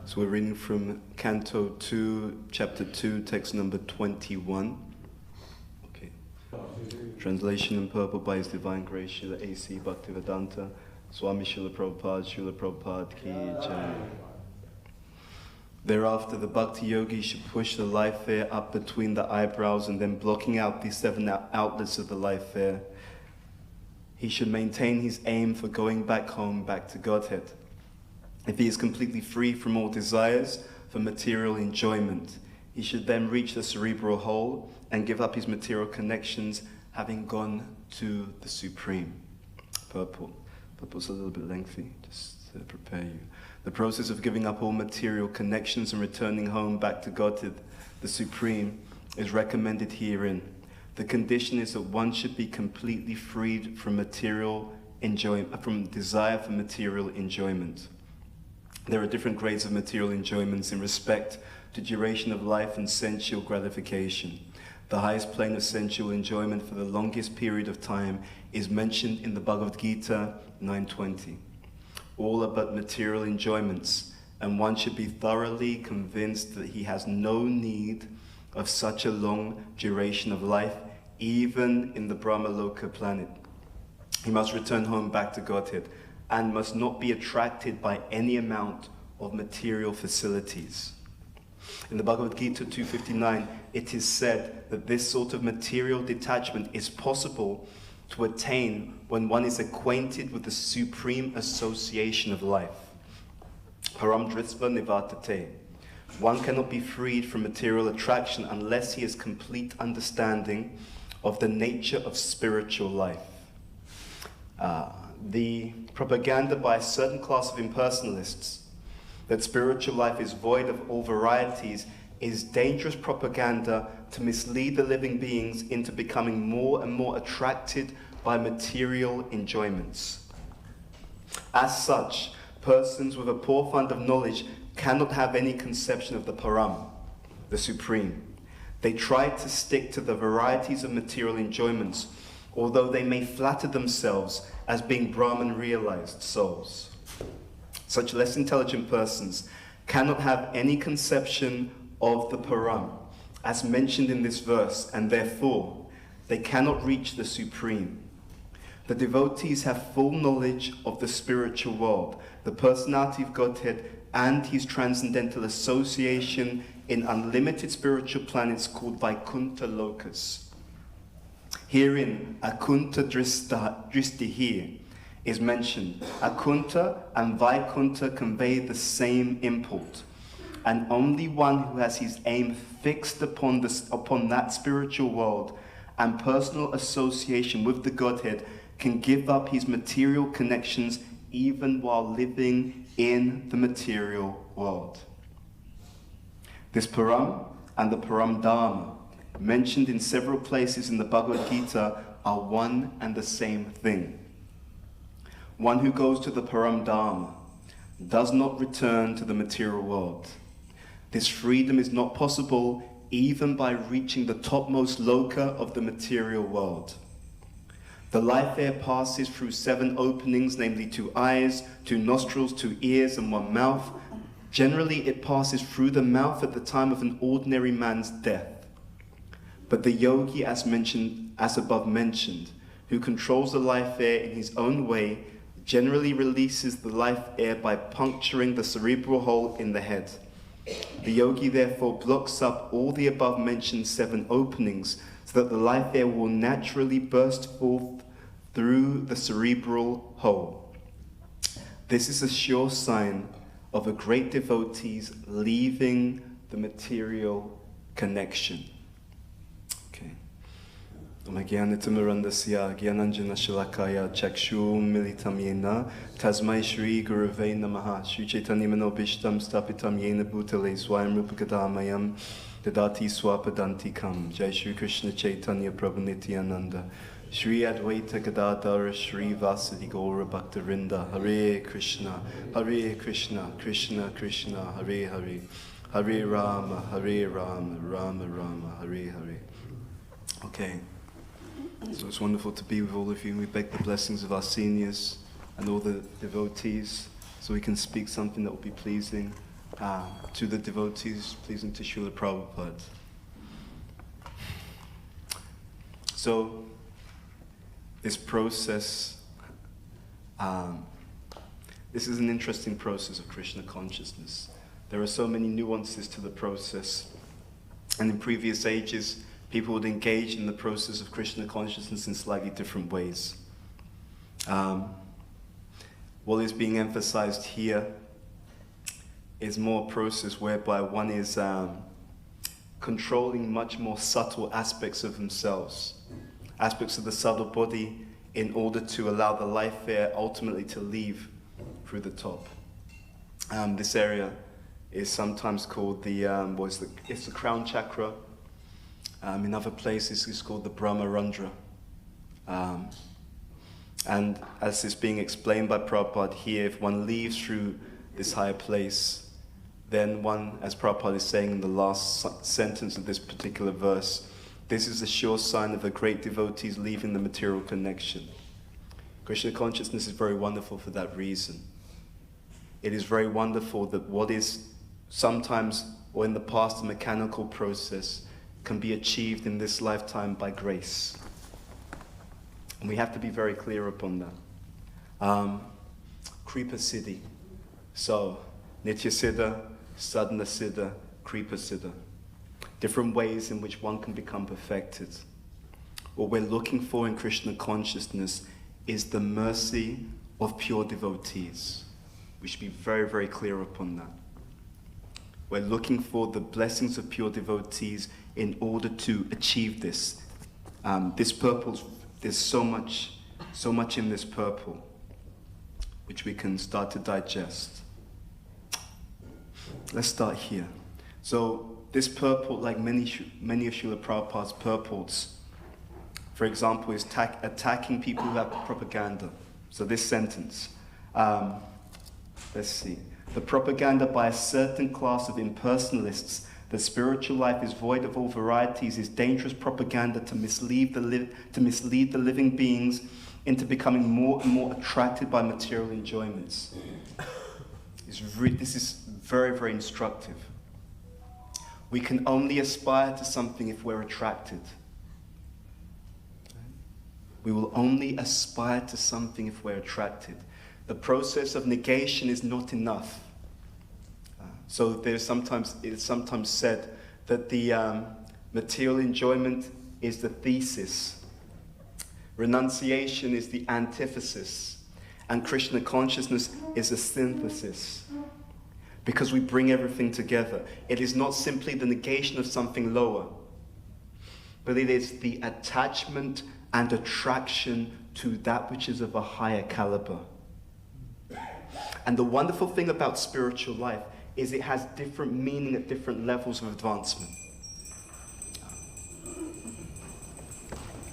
So we're reading from Canto 2, Chapter 2, text number 21. Okay. Translation in purple by His Divine Grace, Srila A.C. Bhaktivedanta, Swami Srila Prabhupada Ki Jai. Thereafter, the Bhakti Yogi should push the life air up between the eyebrows and then blocking out the 7 outlets of the life air. He should maintain his aim for going back home, back to Godhead. If he is completely free from all desires for material enjoyment, he should then reach the cerebral whole and give up his material connections, having gone to the Supreme. Purple. Purple's a little bit lengthy, just to prepare you. The process of giving up all material connections and returning home back to Godhead, the Supreme, is recommended herein. The condition is that one should be completely freed from material enjoyment, from desire for material enjoyment. There are different grades of material enjoyments in respect to duration of life and sensual gratification. The highest plane of sensual enjoyment for the longest period of time is mentioned in the Bhagavad Gita 9:20. All are but material enjoyments, and one should be thoroughly convinced that he has no need of such a long duration of life, even in the Brahmaloka planet. He must return home back to Godhead, and must not be attracted by any amount of material facilities. In the Bhagavad Gita 2:59, it is said that this sort of material detachment is possible to attain when one is acquainted with the supreme association of life. Param drisva nivartate. One cannot be freed from material attraction unless he has complete understanding of the nature of spiritual life. The propaganda by a certain class of impersonalists that spiritual life is void of all varieties is dangerous propaganda to mislead the living beings into becoming more and more attracted by material enjoyments. As such, persons with a poor fund of knowledge cannot have any conception of the Param, the Supreme. They try to stick to the varieties of material enjoyments, although they may flatter themselves as being Brahman realized souls. Such less intelligent persons cannot have any conception of the Param, as mentioned in this verse, and therefore they cannot reach the Supreme. The devotees have full knowledge of the spiritual world, the personality of Godhead, and his transcendental association in unlimited spiritual planets called Vaikuntha Lokas. Herein, Akunta Dristihi is mentioned. Akunta and Vaikuntha convey the same import, and only one who has his aim fixed upon that spiritual world and personal association with the Godhead can give up his material connections even while living in the material world. This Param and the Param Dharma, mentioned in several places in the Bhagavad Gita, are one and the same thing. One who goes to the Param Dharma does not return to the material world. This freedom is not possible even by reaching the topmost loka of the material world. The life air passes through 7 openings, namely 2 eyes, 2 nostrils, 2 ears, and 1 mouth. Generally, it passes through the mouth at the time of an ordinary man's death. But the yogi, as above mentioned, who controls the life air in his own way, generally releases the life air by puncturing the cerebral hole in the head. The yogi therefore blocks up all the above mentioned 7 openings so that the life air will naturally burst forth through the cerebral hole. This is a sure sign of a great devotee's leaving the material connection. Gyanatamurandasya Gyananjana Shalakaya Chakshum Militam Yena Tasmai Shri Gurave Namaha Shri Chaitanya Manobishtam Stapitam Yena Bhutale Swayam Rupakadamayam Dadati Swapadantikam Jai Shri Krishna Chaitanya Prabhu Nityananda Shri Advaita Gadadhara Shri Vasadi Gaura Bhaktarinda Hare Krishna Krishna Krishna Hare Hare Hare Rama Rama Rama Hare Hare. Okay. So it's wonderful to be with all of you. We beg the blessings of our seniors and all the devotees so we can speak something that will be pleasing to the devotees pleasing to Srila Prabhupada. So, this process, this is an interesting process of Krishna consciousness. There are so many nuances to the process. And in previous ages, people would engage in the process of Krishna consciousness in slightly different ways. What is being emphasized here is more a process whereby one is controlling much more subtle aspects of themselves, aspects of the subtle body, in order to allow the life air ultimately to leave through the top. This area is sometimes called it's the crown chakra. In other places it's called the Brahmarandra. And as is being explained by Prabhupada here, if one leaves through this higher place, then one, as Prabhupada is saying in the last sentence of this particular verse, this is a sure sign of a great devotee's leaving the material connection. Krishna consciousness is very wonderful for that reason. It is very wonderful that what is sometimes, or in the past, a mechanical process, can be achieved in this lifetime by grace. And we have to be very clear upon that. Kripa Siddhi. So, Nitya Siddha, Sadhana Siddha, Kripa Siddha. Different ways in which one can become perfected. What we're looking for in Krishna consciousness is the mercy of pure devotees. We should be very, very clear upon that. We're looking for the blessings of pure devotees in order to achieve this. This purple, there's so much in this purple, which we can start to digest. Let's start here. So this purple, like many of Srila Prabhupada's purports, for example, is attacking people who have propaganda. So this sentence, let's see. The propaganda by a certain class of impersonalists that spiritual life is void of all varieties is dangerous propaganda to mislead the living beings into becoming more and more attracted by material enjoyments. This is very, very instructive. We can only aspire to something if we're attracted. We will only aspire to something if we're attracted. The process of negation is not enough. So it is sometimes said that the material enjoyment is the thesis, renunciation is the antithesis, and Krishna consciousness is a synthesis. Because we bring everything together. It is not simply the negation of something lower, but it is the attachment and attraction to that which is of a higher caliber. And the wonderful thing about spiritual life is it has different meaning at different levels of advancement.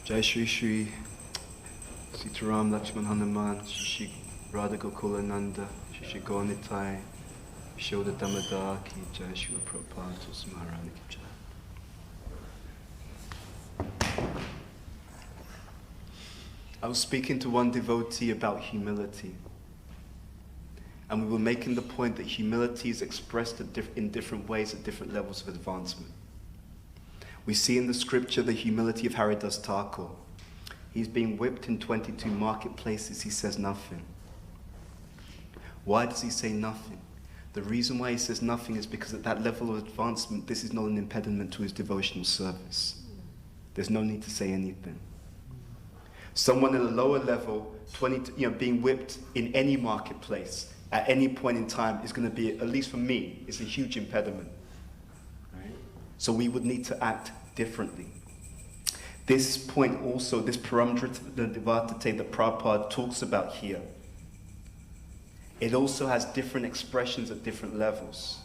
Jai Shri Shri Sitaram Lakshman Hanuman Shri Radha Gokula Nanda Shri Gaunitai Shoda Damada Ki Jai Shri Prabhupada Smarana Ki Jai. I was speaking to one devotee about humility. And we were making the point that humility is expressed in different ways at different levels of advancement. We see in the scripture the humility of Haridas Thakur. He's being whipped in 22 marketplaces, he says nothing. Why does he say nothing? The reason why he says nothing is because at that level of advancement, this is not an impediment to his devotional service. There's no need to say anything. Someone at a lower level, being whipped in any marketplace, at any point in time is going to be, at least for me, it's a huge impediment. Right? So we would need to act differently. This point also, this paramdritate that Prabhupada talks about here, it also has different expressions at different levels.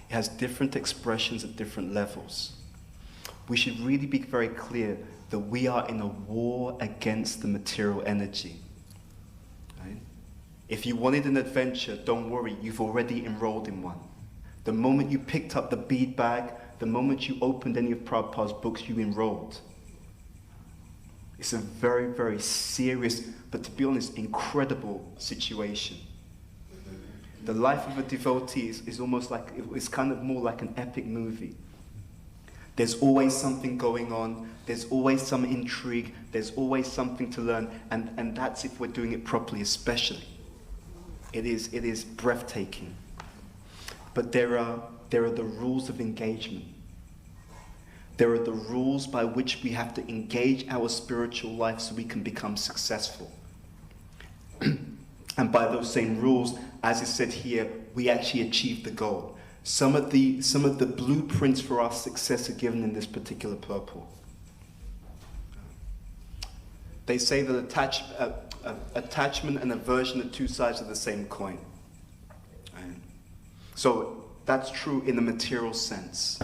It has different expressions at different levels. We should really be very clear that we are in a war against the material energy. Right? If you wanted an adventure, don't worry, you've already enrolled in one. The moment you picked up the bead bag, the moment you opened any of Prabhupada's books, you enrolled. It's a very, very serious, but to be honest, incredible situation. The life of a devotee is almost like, it's kind of more like an epic movie. There's always something going on, there's always some intrigue, there's always something to learn, and that's if we're doing it properly, especially. It is breathtaking. But there are the rules of engagement. There are the rules by which we have to engage our spiritual life so we can become successful. And by those same rules, as is said here, we actually achieve the goal. Some of the blueprints for our success are given in this particular purport. They say that attachment and aversion are two sides of the same coin. Right? So that's true in the material sense.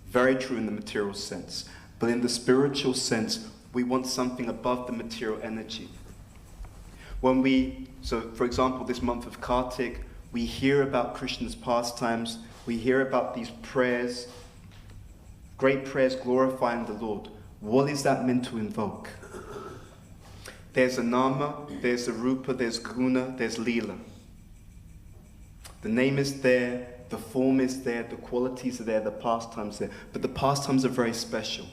Very true in the material sense. But in the spiritual sense, we want something above the material energy. So for example, this month of Kartik, we hear about Krishna's pastimes, we hear about these prayers, great prayers glorifying the Lord. What is that meant to invoke? There's a nama, there's a rupa, there's guna, there's lila. The name is there, the form is there, the qualities are there, the pastimes are there. But the pastimes are very special.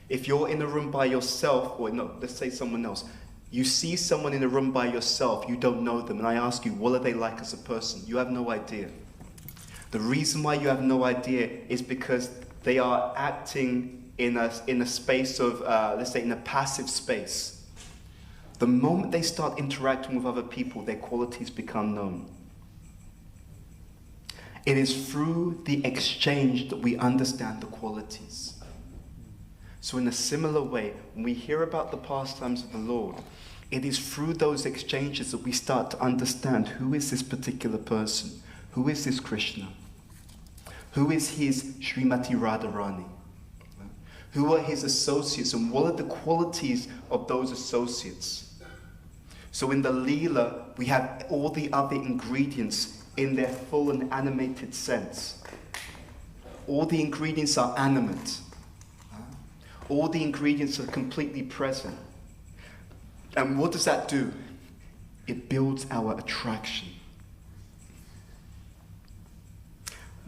If you're in a room by yourself, or no, let's say someone else, you see someone in a room by yourself, you don't know them, and I ask you, what are they like as a person? You have no idea. The reason why you have no idea is because they are acting in a space of, let's say, in a passive space. The moment they start interacting with other people, their qualities become known. It is through the exchange that we understand the qualities. So in a similar way, when we hear about the pastimes of the Lord, it is through those exchanges that we start to understand who is this particular person, who is this Krishna, who is his Srimati Radharani, who are his associates, and what are the qualities of those associates. So in the Leela, we have all the other ingredients in their full and animated sense. All the ingredients are animate. All the ingredients are completely present. And what does that do? It builds our attraction.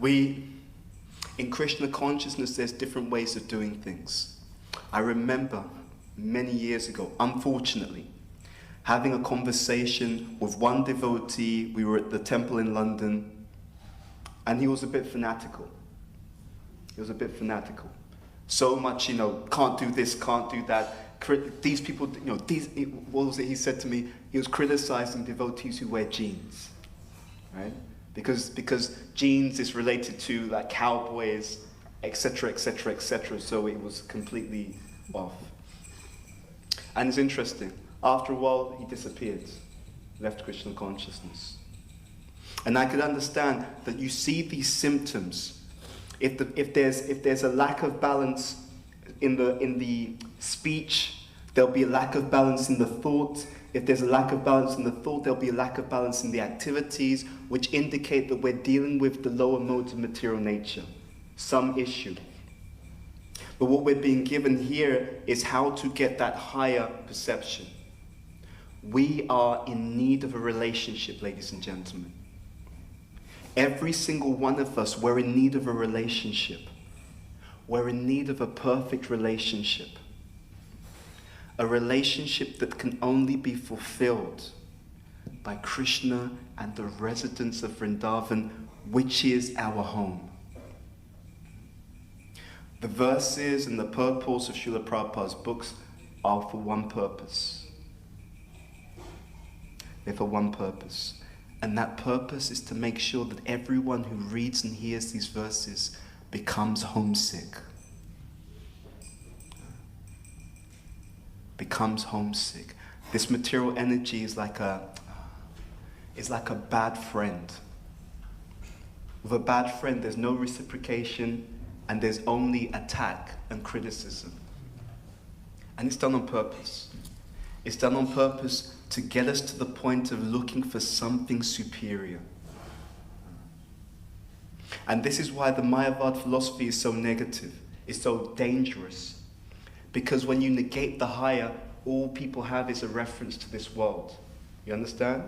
In Krishna consciousness, there's different ways of doing things. I remember many years ago, unfortunately, having a conversation with one devotee. We were at the temple in London, and he was a bit fanatical. So much, can't do this, can't do that. These people, what was it he said to me? He was criticizing devotees who wear jeans, right? Because jeans is related to like cowboys, etc., etc., etc. So it was completely off. And it's interesting. After a while, he disappeared, left Krishna consciousness. And I could understand that you see these symptoms. If there's a lack of balance in the speech, there'll be a lack of balance in the thought. If there's a lack of balance in the thought, there'll be a lack of balance in the activities, which indicate that we're dealing with the lower modes of material nature, some issue. But what we're being given here is how to get that higher perception. We are in need of a relationship, ladies and gentlemen. Every single one of us, we're in need of a relationship. We're in need of a perfect relationship. A relationship that can only be fulfilled by Krishna and the residents of Vrindavan, which is our home. The verses and the purports of Srila Prabhupada's books are for one purpose. They're for one purpose. And that purpose is to make sure that everyone who reads and hears these verses becomes homesick. Becomes homesick. This material energy is like a bad friend. With a bad friend, there's no reciprocation and there's only attack and criticism. And it's done on purpose. It's done on purpose to get us to the point of looking for something superior. And this is why the Mayavad philosophy is so negative, is so dangerous. Because when you negate the higher, all people have is a reference to this world. You understand?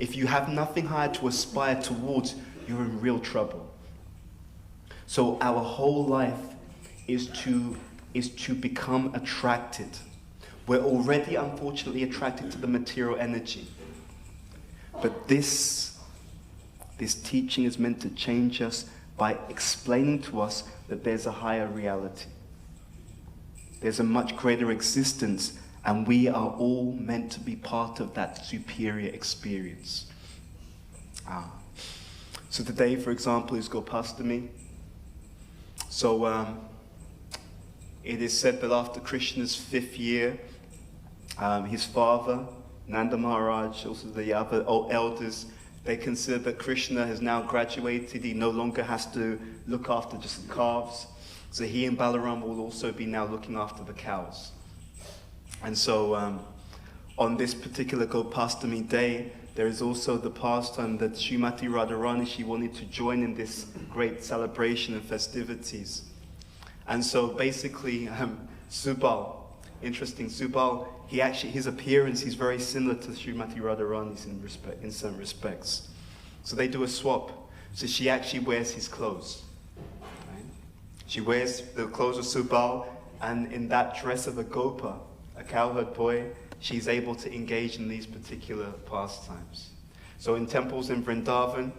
If you have nothing higher to aspire towards, you're in real trouble. So our whole life is to become attracted. We're already, unfortunately, attracted to the material energy. But this teaching is meant to change us by explaining to us that there's a higher reality. There's a much greater existence, and we are all meant to be part of that superior experience. So today, for example, is Gopastami. So it is said that after Krishna's 5th year, his father, Nanda Maharaj, also the other elders, they consider that Krishna has now graduated. He no longer has to look after just the calves. So he and Balaram will also be now looking after the cows. And so on this particular Gopastami day, there is also the pastime that Srimati Radharani, she wanted to join in this great celebration and festivities. And so basically, Subal, interesting, Subal, his appearance, he's very similar to Srimati Radharani's in some respects. So they do a swap. So she actually wears his clothes. Right? She wears the clothes of Subal, and in that dress of a gopa, a cowherd boy, she's able to engage in these particular pastimes. So in temples in Vrindavan,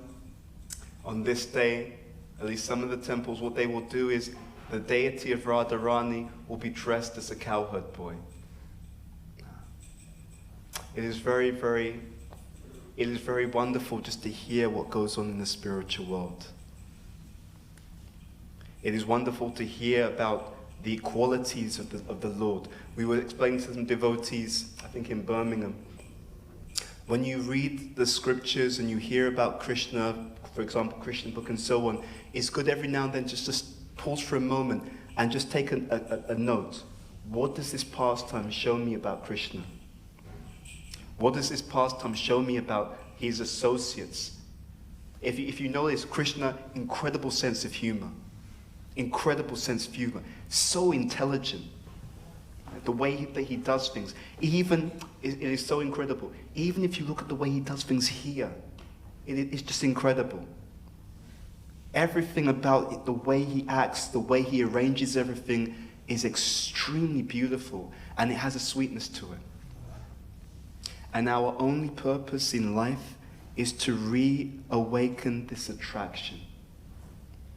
on this day, at least some of the temples, what they will do is the deity of Radharani will be dressed as a cowherd boy. It is very, very wonderful just to hear what goes on in the spiritual world. It is wonderful to hear about the qualities of the Lord. We were explaining to some devotees, I think in Birmingham, when you read the scriptures and you hear about Krishna, for example, Krishna book and so on, it's good every now and then just pause for a moment and just take a note. What does this pastime show me about Krishna? What does this pastime show me about his associates? If you notice, Krishna, incredible sense of humor. Incredible sense of humor. So intelligent. The way that he does things. It is so incredible. Even if you look at the way he does things here, it's just incredible. Everything about it, the way he acts, the way he arranges everything is extremely beautiful, and it has a sweetness to it. And our only purpose in life is to reawaken this attraction.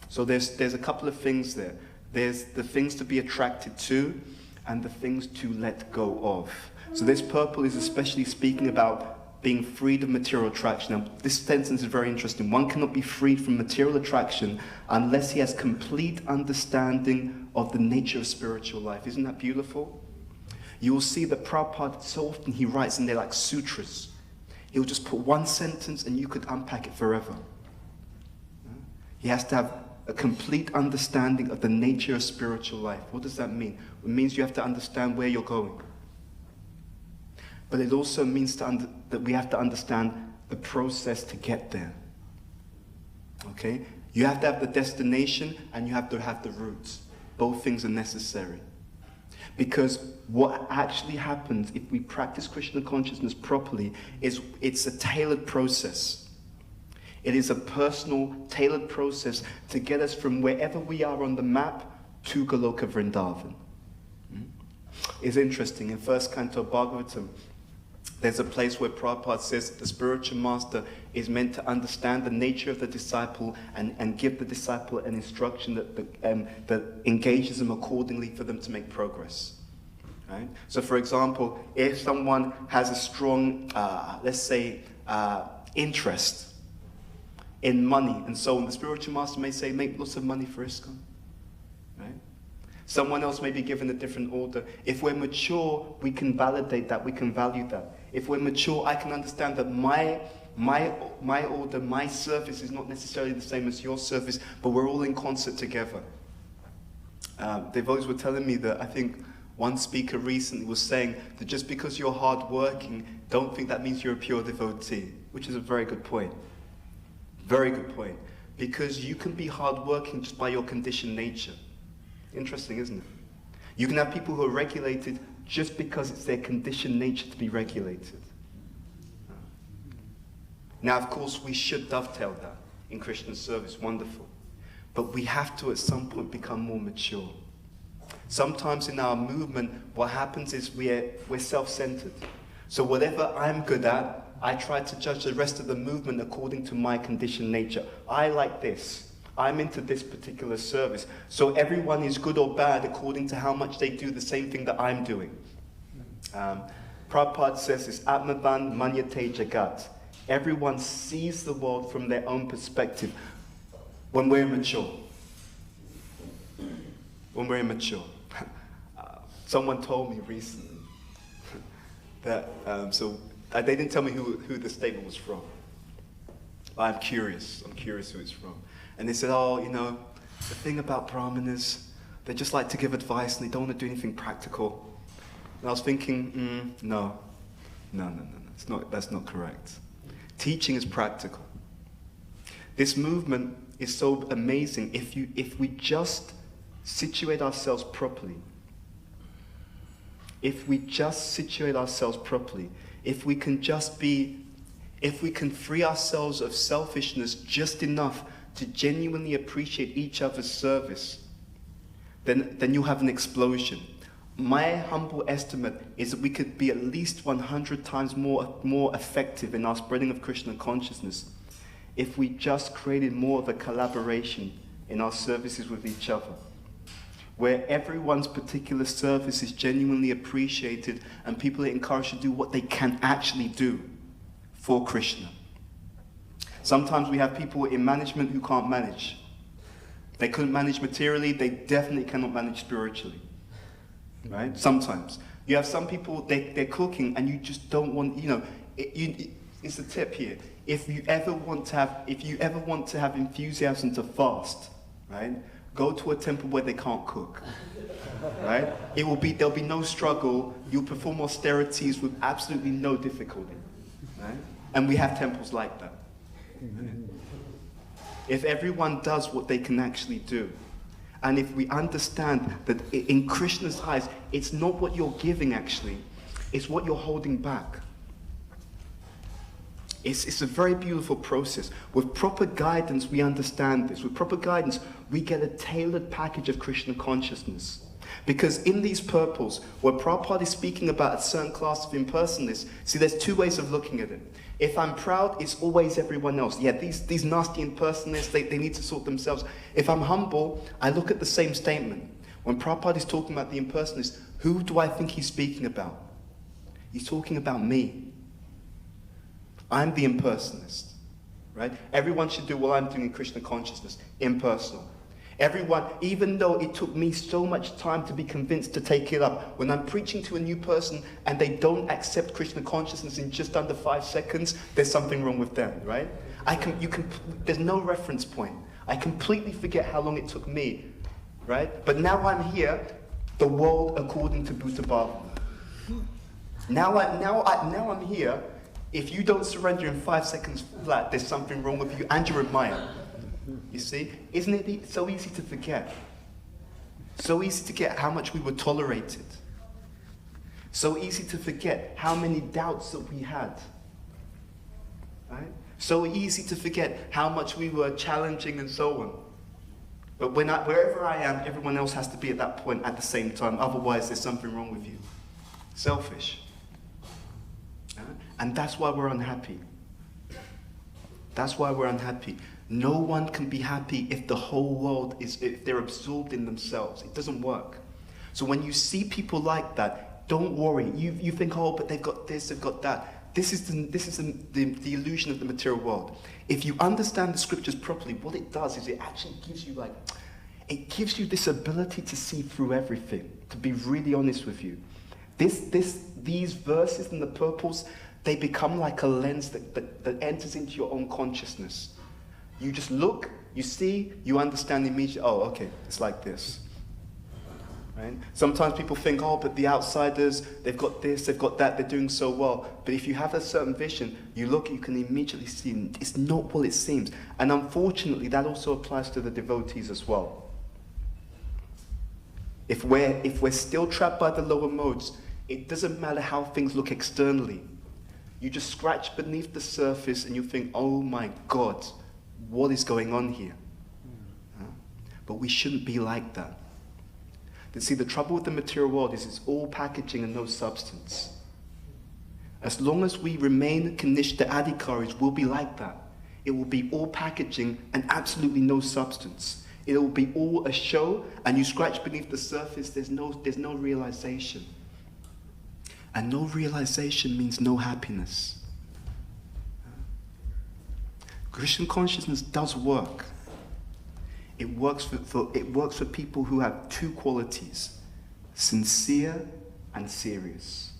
So there's a couple of things there. There's the things to be attracted to and the things to let go of. So this purple is especially speaking about being freed of material attraction. Now, this sentence is very interesting. One cannot be freed from material attraction unless he has complete understanding of the nature of spiritual life. Isn't that beautiful? You will see that Prabhupada, so often he writes in there like sutras. He'll just put one sentence and you could unpack it forever. He has to have a complete understanding of the nature of spiritual life. What does that mean? It means you have to understand where you're going. But it also means that we have to understand the process to get there. Okay? You have to have the destination and you have to have the route. Both things are necessary. Because what actually happens if we practice Krishna consciousness properly is it's a tailored process. It is a personal, tailored process to get us from wherever we are on the map to Goloka Vrindavan. It's interesting, in first canto of Bhagavatam, there's a place where Prabhupada says that the spiritual master is meant to understand the nature of the disciple and give the disciple an instruction that engages them accordingly for them to make progress. Right? So for example, if someone has a strong, let's say, interest in money and so on, the spiritual master may say, make lots of money for ISKCON. Right? Someone else may be given a different order. If we're mature, we can validate that, we can value that. If we're mature, I can understand that my order, my service is not necessarily the same as your service, but we're all in concert together. Devotees were telling me that I think one speaker recently was saying that just because you're hardworking, don't think that means you're a pure devotee, which is a very good point. Very good point. Because you can be hardworking just by your conditioned nature. Interesting, isn't it? You can have people who are regulated just because it's their conditioned nature to be regulated. Now, of course, we should dovetail that in Christian service, wonderful. But we have to, at some point, become more mature. Sometimes in our movement, what happens is we're self-centered. So whatever I'm good at, I try to judge the rest of the movement according to my conditioned nature. I like this. I'm into this particular service. So everyone is good or bad according to how much they do the same thing that I'm doing. Prabhupada says this, Atmavan Manyate Jagat. Everyone sees the world from their own perspective when we're immature. When we're immature. Someone told me recently that, they didn't tell me who the statement was from. I'm curious who it's from. And they said, oh, the thing about Brahmanas, they just like to give advice and they don't want to do anything practical. And I was thinking, no, that's not correct. Teaching is practical. This movement is so amazing if we just situate ourselves properly. If we can free ourselves of selfishness just enough to genuinely appreciate each other's service, then you'll have an explosion. My humble estimate is that we could be at least 100 times more effective in our spreading of Krishna consciousness if we just created more of a collaboration in our services with each other, where everyone's particular service is genuinely appreciated and people are encouraged to do what they can actually do for Krishna. Sometimes we have people in management who can't manage. They couldn't manage materially, they definitely cannot manage spiritually. Right? Sometimes. You have some people, they're cooking and you just don't want, it's a tip here. If you ever want to have enthusiasm to fast, right? Go to a temple where they can't cook. Right? There'll be no struggle. You'll perform austerities with absolutely no difficulty. Right? And we have temples like that. If everyone does what they can actually do, and if we understand that in Krishna's eyes, it's not what you're giving actually, it's what you're holding back. It's a very beautiful process. With proper guidance, we understand this. With proper guidance, we get a tailored package of Krishna consciousness. Because in these purports, where Prabhupada is speaking about a certain class of impersonalists, see, there's two ways of looking at it. If I'm proud, it's always everyone else. Yeah, these nasty impersonalists, they need to sort themselves. If I'm humble, I look at the same statement. When Prabhupada is talking about the impersonalists, who do I think he's speaking about? He's talking about me. I'm the impersonalist, right? Everyone should do what I'm doing in Krishna consciousness, impersonal. Everyone, even though it took me so much time to be convinced to take it up, when I'm preaching to a new person and they don't accept Krishna consciousness in just under 5 seconds, there's something wrong with them, right? There's no reference point. I completely forget how long it took me, right? But now I'm here, the world according to Bhuta Bhavana. Now I'm here. If you don't surrender in 5 seconds flat, there's something wrong with you and you're a Maya. You see? Isn't it so easy to forget? So easy to forget how much we were tolerated. So easy to forget how many doubts that we had. Right? So easy to forget how much we were challenging and so on. But wherever I am, everyone else has to be at that point at the same time. Otherwise, there's something wrong with you. Selfish. And that's why we're unhappy. That's why we're unhappy. No one can be happy if the whole world if they're absorbed in themselves. It doesn't work. So when you see people like that, don't worry. You think, oh, but they've got this, they've got that. This is the illusion of the material world. If you understand the scriptures properly, what it does is it actually gives you this ability to see through everything, to be really honest with you. These verses and the purports, they become like a lens that enters into your own consciousness. You just look, you see, you understand immediately, oh, okay, it's like this. Right? Sometimes people think, oh, but the outsiders, they've got this, they've got that, they're doing so well. But if you have a certain vision, you look, you can immediately see it's not what it seems. And unfortunately, that also applies to the devotees as well. If we're still trapped by the lower modes, it doesn't matter how things look externally. You just scratch beneath the surface and you think, oh my God, what is going on here? But we shouldn't be like that. You see, the trouble with the material world is it's all packaging and no substance. As long as we remain Kanishta Adhikaris, we'll be like that. It will be all packaging and absolutely no substance. It will be all a show, and you scratch beneath the surface, there's no realization. And no realization means no happiness. Christian consciousness does work. It works for people who have two qualities, sincere and serious.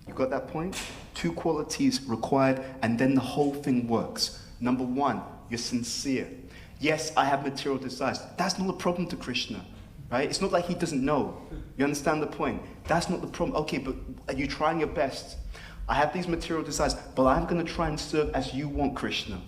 You got that point? Two qualities required, and then the whole thing works. Number one, you're sincere. Yes, I have material desires. That's not a problem to Krishna, right? It's not like he doesn't know. You understand the point? That's not the problem. Okay, but are you trying your best? I have these material desires, but I'm going to try and serve as you want, Krishna.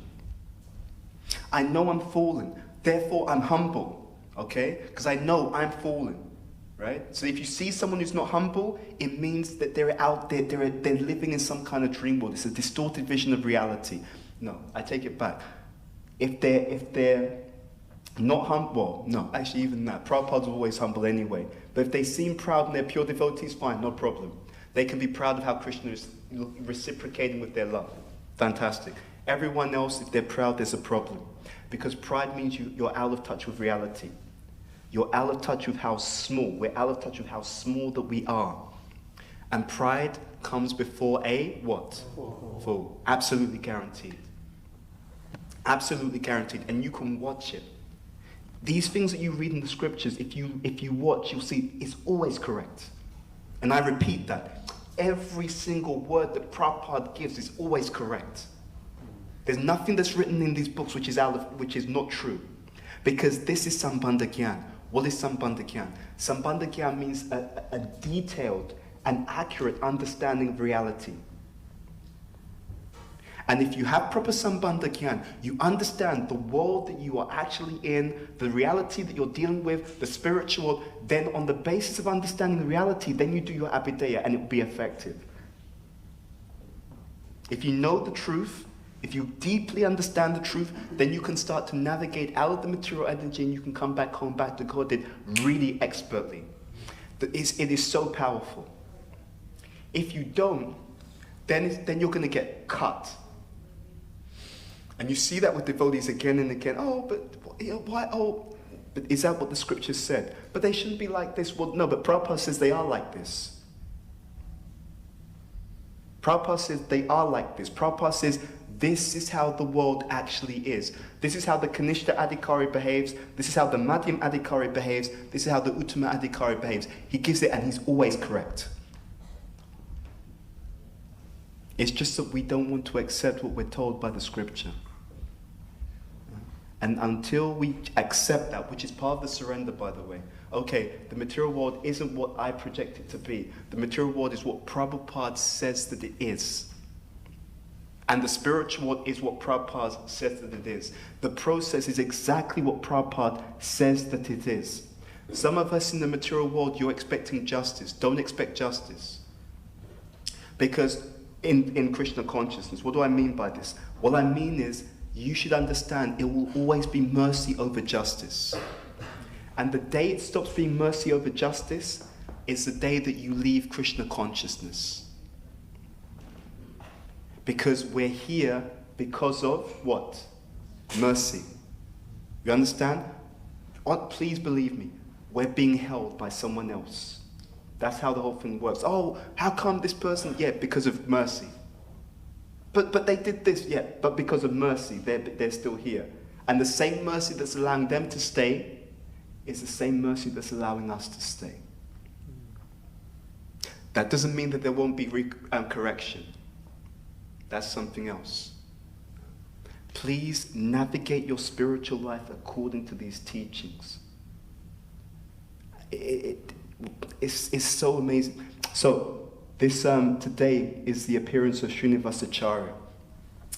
I know I'm fallen, therefore I'm humble, okay? Because I know I'm fallen, right? So if you see someone who's not humble, it means that they're out there, they're living in some kind of dream world. It's a distorted vision of reality. No, I take it back. If they're not humble, well, no, actually even that. Prabhupada's always humble anyway. But if they seem proud and they're pure devotees, fine, no problem. They can be proud of how Krishna is reciprocating with their love. Fantastic. Everyone else, if they're proud, there's a problem. Because pride means you're out of touch with reality. You're out of touch with how small, we're out of touch with how small that we are. And pride comes before a what? Fool. Absolutely guaranteed. Absolutely guaranteed. And you can watch it. These things that you read in the scriptures, if you watch, you'll see it's always correct. And I repeat that. Every single word that Prabhupada gives is always correct. There's nothing that's written in these books which is not true. Because this is Sambandha Gyan. What is Sambandha Gyan? Sambandha Gyan means a detailed and accurate understanding of reality. And if you have proper Sambandha Gyan, you understand the world that you are actually in, the reality that you're dealing with, the spiritual, then on the basis of understanding the reality, then you do your abhideya and it will be effective. If you know the truth, if you deeply understand the truth, then you can start to navigate out of the material energy and you can come back home, back to God really expertly. It is so powerful. If you don't, then you're going to get cut. And you see that with devotees again and again. Oh, but why? Oh, but is that what the scriptures said? But they shouldn't be like this. Well, no, but Prabhupada says they are like this. Prabhupada says they are like this. Prabhupada says this is how the world actually is. This is how the Kanishta Adhikari behaves. This is how the Madhyam Adhikari behaves. This is how the Uttama Adhikari behaves. He gives it and he's always correct. It's just that we don't want to accept what we're told by the scripture. And until we accept that, which is part of the surrender, by the way, okay, the material world isn't what I project it to be. The material world is what Prabhupada says that it is. And the spiritual world is what Prabhupada says that it is. The process is exactly what Prabhupada says that it is. Some of us in the material world, you're expecting justice. Don't expect justice. Because in Krishna consciousness, what do I mean by this? What I mean is, you should understand it will always be mercy over justice. And the day it stops being mercy over justice is the day that you leave Krishna consciousness. Because we're here because of what? Mercy. You understand? Please believe me, we're being held by someone else. That's how the whole thing works. Oh, how come this person? Yeah, because of mercy. But they did this, yeah, but because of mercy, they're still here. And the same mercy that's allowing them to stay is the same mercy that's allowing us to stay. That doesn't mean that there won't be correction. That's something else. Please navigate your spiritual life according to these teachings. It's so amazing. So, this today is the appearance of Srinivas Acharya.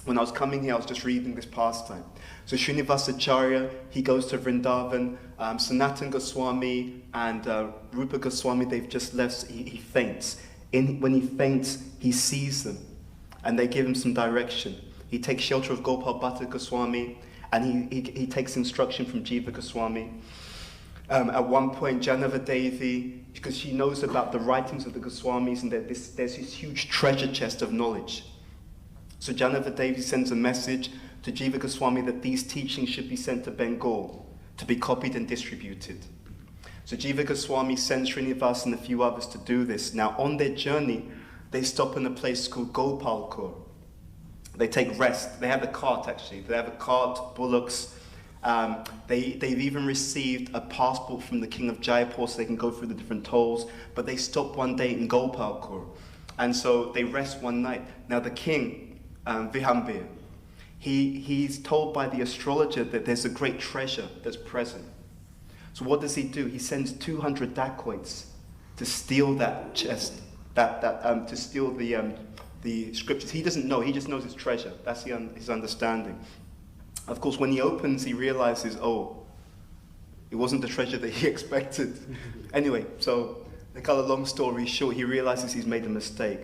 When I was coming here, I was just reading this pastime. So Srinivas Acharya, he goes to Vrindavan. Sanatana Goswami and Rupa Goswami, they've just left. He faints. When he faints, he sees them, and they give him some direction. He takes shelter of Gopal Bhatta Goswami, and he takes instruction from Jiva Goswami. At one point, Janava Devi, because she knows about the writings of the Goswamis, and there's this huge treasure chest of knowledge. So Janava Devi sends a message to Jiva Goswami that these teachings should be sent to Bengal to be copied and distributed. So Jiva Goswami sends Srinivas and a few others to do this. Now, on their journey, they stop in a place called Gopalpur. They take rest. They have a cart, actually. They have a cart, bullocks. They've even received a passport from the king of Jaipur so they can go through the different tolls. But they stop one day in Gopalpur. And so they rest one night. Now, the king, Vihambir, he's told by the astrologer that there's a great treasure that's present. So what does he do? He sends 200 dacoits to steal that chest, to steal the scriptures. He doesn't know, he just knows it's treasure. That's his understanding. Of course, when he opens, he realizes, oh, it wasn't the treasure that he expected. Anyway, so to cut a long story short, he realizes he's made a mistake.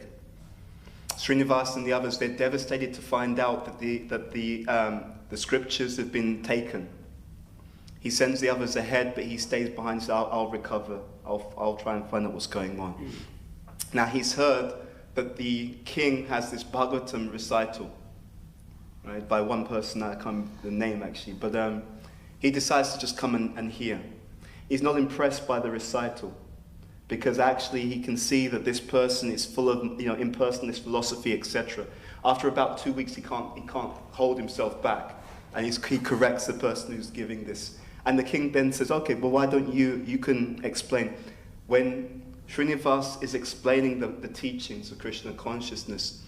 Srinivas and the others, they're devastated to find out that the scriptures have been taken. He sends the others ahead, but he stays behind, so I'll recover. I'll try and find out what's going on. Now, he's heard that the king has this Bhagavatam recital, right, by one person, I can't remember the name actually, but he decides to just come and hear. He's not impressed by the recital, because actually he can see that this person is full of, impersonalist philosophy, etc. After about 2 weeks, he can't hold himself back, and he corrects the person who's giving this. And the king then says, okay, well, why don't you can explain. When Srinivas is explaining the teachings of Krishna consciousness,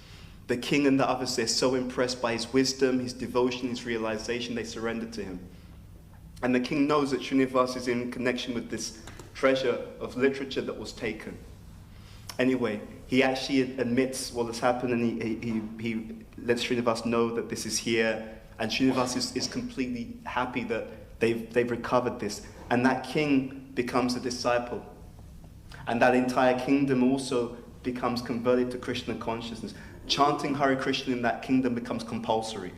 the king and the others, they're so impressed by his wisdom, his devotion, his realization, they surrender to him. And the king knows that Srinivas is in connection with this treasure of literature that was taken. Anyway, he actually admits what has happened, and he lets Srinivas know that this is here, and Srinivas is completely happy that they've recovered this. And that king becomes a disciple. And that entire kingdom also becomes converted to Krishna consciousness. Chanting Hare Krishna in that kingdom becomes compulsory,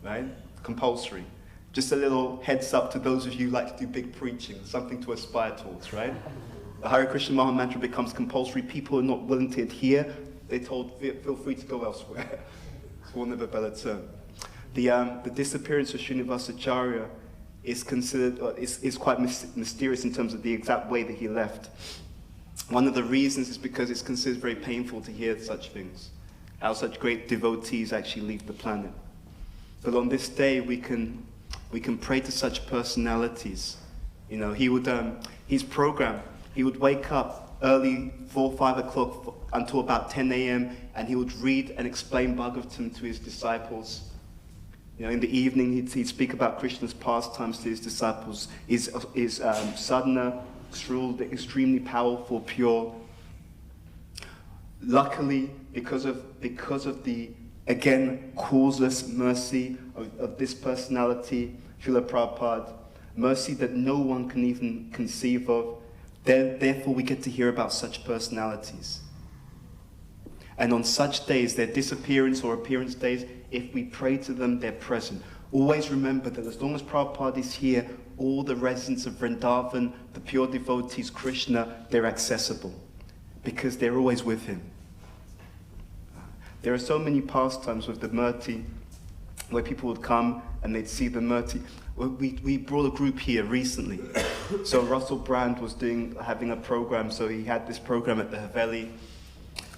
right? Compulsory. Just a little heads up to those of you who like to do big preaching, something to aspire towards, right? The Hare Krishna Maha Mantra becomes compulsory. People are not willing to adhere. They're told, feel free to go elsewhere. For want of a better term. The disappearance of Srinivas Acharya is considered, is quite mysterious in terms of the exact way that he left. One of the reasons is because it's considered very painful to hear such things, how such great devotees actually leave the planet. But on this day, we can pray to such personalities. He would, his program, he would wake up early, 4 or 5 o'clock until about 10 a.m., and he would read and explain Bhagavatam to his disciples. In the evening, he'd speak about Krishna's pastimes to his disciples. His sadhana, extremely powerful, pure. Luckily, because of the, again, causeless mercy of this personality, Srila Prabhupada, mercy that no one can even conceive of, therefore we get to hear about such personalities. And on such days, their disappearance or appearance days, if we pray to them, they're present. Always remember that as long as Prabhupada is here, all the residents of Vrindavan, the pure devotees, Krishna, they're accessible, because they're always with him. There are so many pastimes with the Murti, where people would come and they'd see the Murti. We brought a group here recently. So Russell Brand was having a program, so he had this program at the Haveli,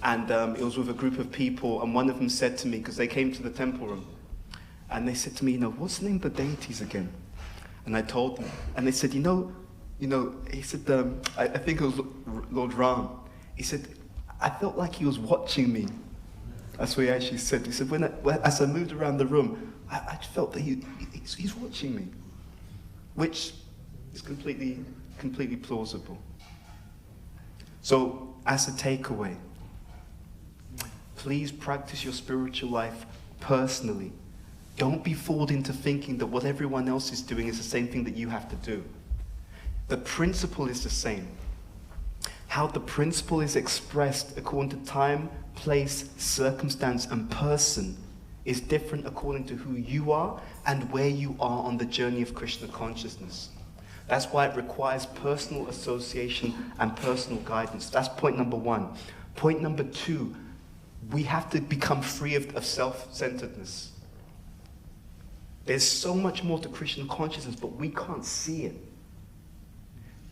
and it was with a group of people, and one of them said to me, because they came to the temple room, and they said to me, what's the name of the deities again? And I told them, and they said, he said, I think it was Lord Ram. He said, I felt like he was watching me. That's what he actually said. He said, as I moved around the room, I felt that he's watching me, which is completely plausible. So, as a takeaway, please practice your spiritual life personally. Don't be fooled into thinking that what everyone else is doing is the same thing that you have to do. The principle is the same. how the principle is expressed according to time, place, circumstance, and person is different according to who you are and where you are on the journey of Krishna consciousness. That's why it requires personal association and personal guidance. That's point number one. Point number two, we have to become free of self-centeredness. There's so much more to Krishna consciousness, but we can't see it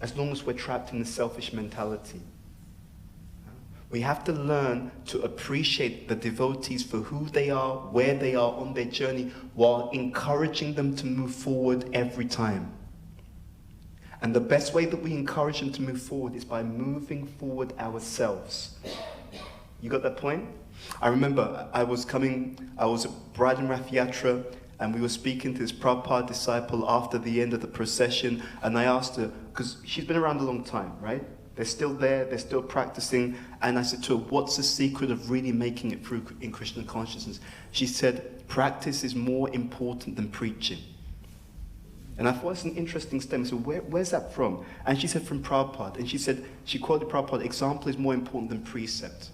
as long as we're trapped in the selfish mentality. We have to learn to appreciate the devotees for who they are, where they are on their journey, while encouraging them to move forward every time. And the best way that we encourage them to move forward is by moving forward ourselves. You got that point? I remember I was at Bride and Rath Yatra, and we were speaking to this Prabhupada disciple after the end of the procession, and I asked her, because she's been around a long time, right? They're still there, they're still practicing, and I said to her, what's the secret of really making it through in Krishna consciousness? She said, practice is more important than preaching. And I thought it's an interesting statement. So where's that from? And she said, from Prabhupada. And she said, she quoted Prabhupada, example is more important than precept,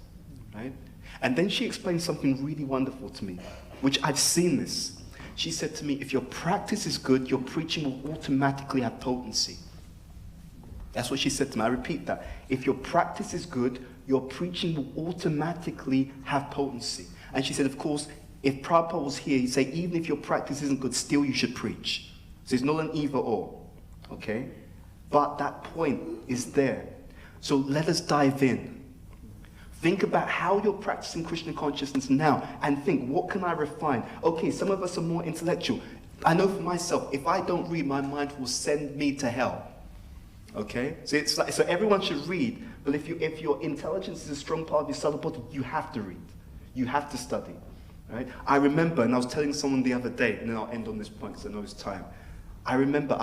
right? And then she explained something really wonderful to me, which I've seen this. She said to me, if your practice is good, your preaching will automatically have potency. That's what she said to me. I repeat that. If your practice is good, your preaching will automatically have potency. And she said, of course, if Prabhupada was here, he'd say, even if your practice isn't good, still you should preach. So it's not an either or, okay? But that point is there. So let us dive in. Think about how you're practicing Krishna consciousness now, and think, what can I refine? Okay, some of us are more intellectual. I know for myself, if I don't read, my mind will send me to hell. Okay? So it's like, so everyone should read, but if your intelligence is a strong part of your subtle body, you have to read. You have to study. Right? I remember, and I was telling someone the other day, and then I'll end on this point because I know it's time. I remember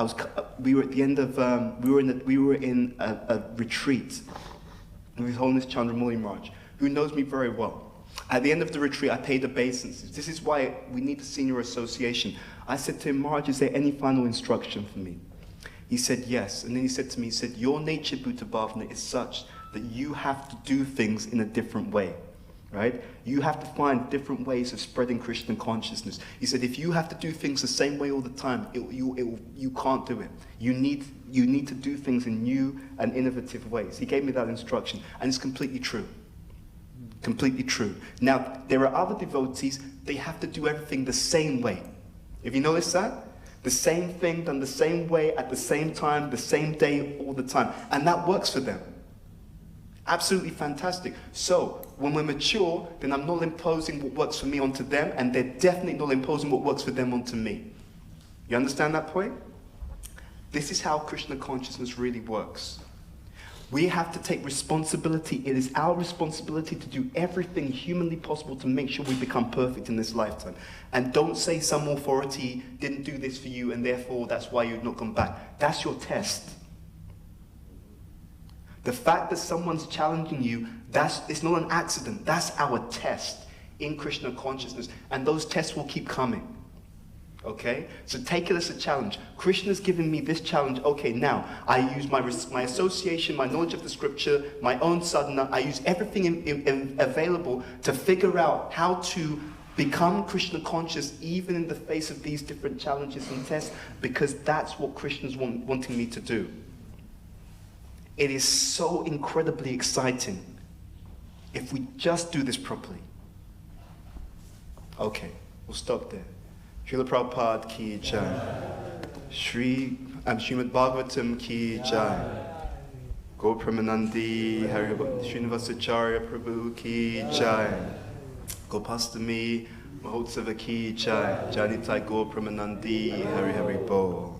we were at the end of we were in a retreat with His Holiness Chandramuli Maharaj, who knows me very well. At the end of the retreat, I paid obeisances. This is why we need a senior association. I said to him, Maharaj, is there any final instruction for me? He said yes, and then he said to me, he said, your nature, Bhuta Bhavana, is such that you have to do things in a different way. Right? You have to find different ways of spreading Krishna consciousness. He said, if you have to do things the same way all the time, you can't do it. You need to do things in new and innovative ways. He gave me that instruction, and it's completely true. Completely true. Now, there are other devotees, they have to do everything the same way. Have you noticed that? The same thing done the same way, at the same time, the same day, all the time. And that works for them. Absolutely fantastic. So, when we're mature, then I'm not imposing what works for me onto them, and they're definitely not imposing what works for them onto me. You understand that point? This is how Krishna consciousness really works. We have to take responsibility. It is our responsibility to do everything humanly possible to make sure we become perfect in this lifetime. And don't say some authority didn't do this for you, and therefore that's why you've not gone back. That's your test. The fact that someone's challenging you, it's not an accident. That's our test in Krishna consciousness. And those tests will keep coming. Okay? So take it as a challenge. Krishna's given me this challenge. Okay, now I use my association, my knowledge of the scripture, my own sadhana. I use everything available to figure out how to become Krishna conscious even in the face of these different challenges and tests, because that's what Krishna's wanting me to do. It is so incredibly exciting if we just do this properly. Okay, we'll stop there. Srila Prabhupada ki jai. Srimad Bhagavatam ki jai. Gopramanandi Srinivas Acharya Prabhu ki jai. Gopastami Mahotsava ki jai. Janitai Gopramanandi Hari Hari Bol.